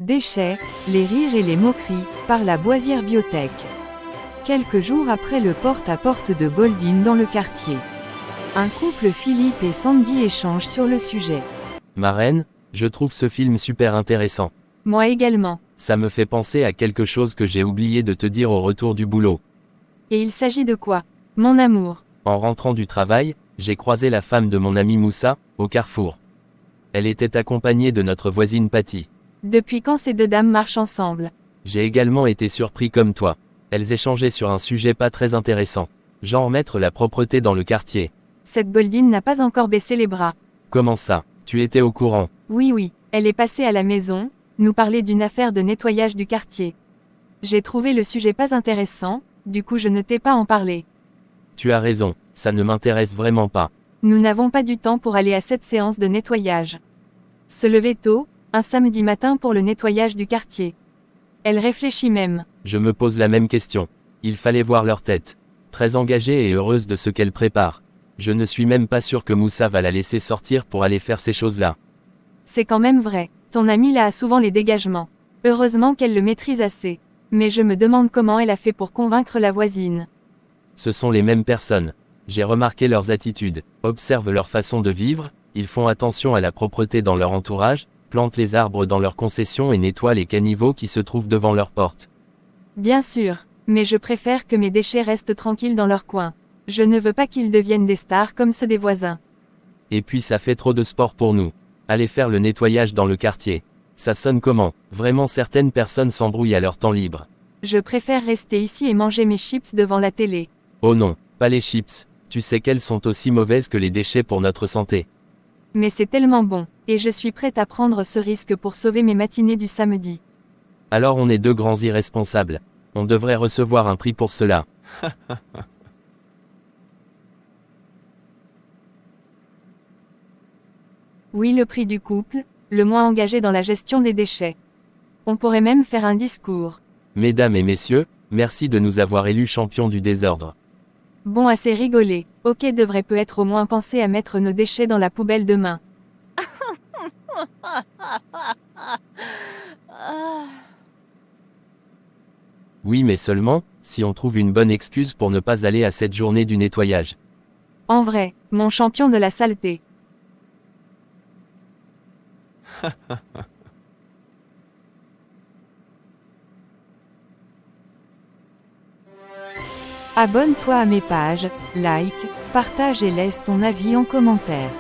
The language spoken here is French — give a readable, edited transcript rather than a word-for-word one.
Déchets, les rires et les moqueries, par la Boisière Biotech. Quelques jours après le porte-à-porte de Goldin dans le quartier. Un couple Philippe et Sandy échangent sur le sujet. Marraine, je trouve ce film super intéressant. Moi également. Ça me fait penser à quelque chose que j'ai oublié de te dire au retour du boulot. Et il s'agit de quoi, mon amour? En rentrant du travail, j'ai croisé la femme de mon ami Moussa, au carrefour. Elle était accompagnée de notre voisine Patty. Depuis quand ces deux dames marchent ensemble? J'ai également été surpris comme toi. Elles échangeaient sur un sujet pas très intéressant. Genre mettre la propreté dans le quartier. Cette Goldin n'a pas encore baissé les bras. Comment ça? Tu étais au courant? Oui, elle est passée à la maison, nous parler d'une affaire de nettoyage du quartier. J'ai trouvé le sujet pas intéressant, du coup je ne t'ai pas en parlé. Tu as raison, ça ne m'intéresse vraiment pas. Nous n'avons pas du temps pour aller à cette séance de nettoyage. Se lever tôt, un samedi matin pour le nettoyage du quartier. Elle réfléchit même. Je me pose la même question. Il fallait voir leur tête. Très engagée et heureuse de ce qu'elle prépare. Je ne suis même pas sûr que Moussa va la laisser sortir pour aller faire ces choses-là. C'est quand même vrai. Ton amie là a souvent les dégagements. Heureusement qu'elle le maîtrise assez. Mais je me demande comment elle a fait pour convaincre la voisine. Ce sont les mêmes personnes. J'ai remarqué leurs attitudes. Observe leur façon de vivre, ils font attention à la propreté dans leur entourage, plantent les arbres dans leurs concessions et nettoient les caniveaux qui se trouvent devant leur porte. Bien sûr, mais je préfère que mes déchets restent tranquilles dans leur coin. Je ne veux pas qu'ils deviennent des stars comme ceux des voisins. Et puis ça fait trop de sport pour nous. Aller faire le nettoyage dans le quartier. Ça sonne comment? Vraiment certaines personnes s'embrouillent à leur temps libre. Je préfère rester ici et manger mes chips devant la télé. Oh non, pas les chips. Tu sais qu'elles sont aussi mauvaises que les déchets pour notre santé. Mais c'est tellement bon, et je suis prête à prendre ce risque pour sauver mes matinées du samedi. Alors on est deux grands irresponsables. On devrait recevoir un prix pour cela. Oui, le prix du couple, le moins engagé dans la gestion des déchets. On pourrait même faire un discours. Mesdames et messieurs, merci de nous avoir élus champions du désordre. Bon, assez rigolé. Ok, devrait peut-être au moins penser à mettre nos déchets dans la poubelle demain. Oui, mais seulement, si on trouve une bonne excuse pour ne pas aller à cette journée du nettoyage. En vrai, mon champion de la saleté. Abonne-toi à mes pages, like, partage et laisse ton avis en commentaire.